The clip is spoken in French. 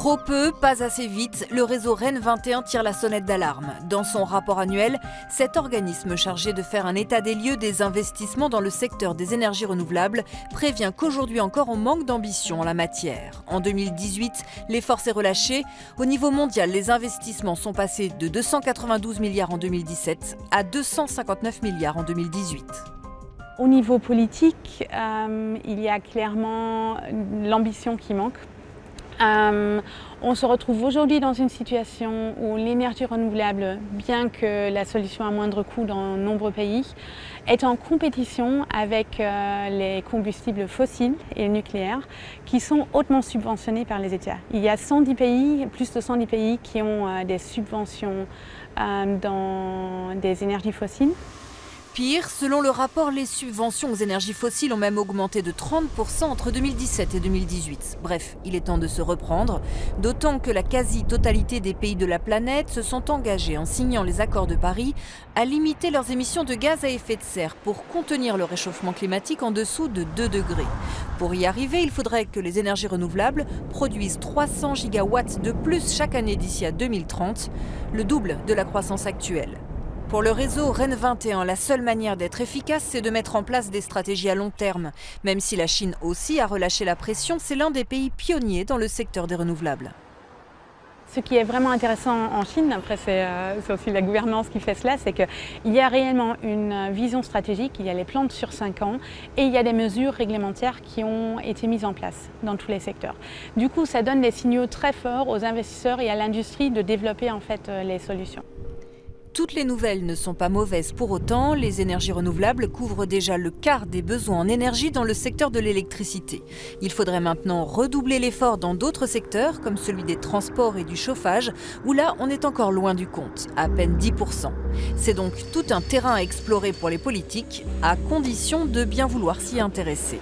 Trop peu, pas assez vite, le réseau REN 21 tire la sonnette d'alarme. Dans son rapport annuel, cet organisme chargé de faire un état des lieux des investissements dans le secteur des énergies renouvelables prévient qu'aujourd'hui encore on manque d'ambition en la matière. En 2018, l'effort s'est relâché. Au niveau mondial, les investissements sont passés de 292 milliards en 2017 à 259 milliards en 2018. Au niveau politique, il y a clairement l'ambition qui manque. On se retrouve aujourd'hui dans une situation où l'énergie renouvelable, bien que la solution à moindre coût dans de nombreux pays, est en compétition avec les combustibles fossiles et le nucléaire qui sont hautement subventionnés par les États. Il y a 110 pays, plus de 110 pays qui ont des subventions dans des énergies fossiles. Pire, selon le rapport, les subventions aux énergies fossiles ont même augmenté de 30% entre 2017 et 2018. Bref, il est temps de se reprendre, d'autant que la quasi-totalité des pays de la planète se sont engagés en signant les accords de Paris à limiter leurs émissions de gaz à effet de serre pour contenir le réchauffement climatique en dessous de 2 degrés. Pour y arriver, il faudrait que les énergies renouvelables produisent 300 gigawatts de plus chaque année d'ici à 2030, le double de la croissance actuelle. Pour le réseau REN 21, la seule manière d'être efficace, c'est de mettre en place des stratégies à long terme. Même si la Chine aussi a relâché la pression, c'est l'un des pays pionniers dans le secteur des renouvelables. Ce qui est vraiment intéressant en Chine, après c'est aussi la gouvernance qui fait cela, c'est qu'il y a réellement une vision stratégique, il y a les plans sur 5 ans et il y a des mesures réglementaires qui ont été mises en place dans tous les secteurs. Du coup, ça donne des signaux très forts aux investisseurs et à l'industrie de développer en fait les solutions. Toutes les nouvelles ne sont pas mauvaises pour autant. Les énergies renouvelables couvrent déjà le quart des besoins en énergie dans le secteur de l'électricité. Il faudrait maintenant redoubler l'effort dans d'autres secteurs, comme celui des transports et du chauffage, où là, on est encore loin du compte, à peine 10%. C'est donc tout un terrain à explorer pour les politiques, à condition de bien vouloir s'y intéresser.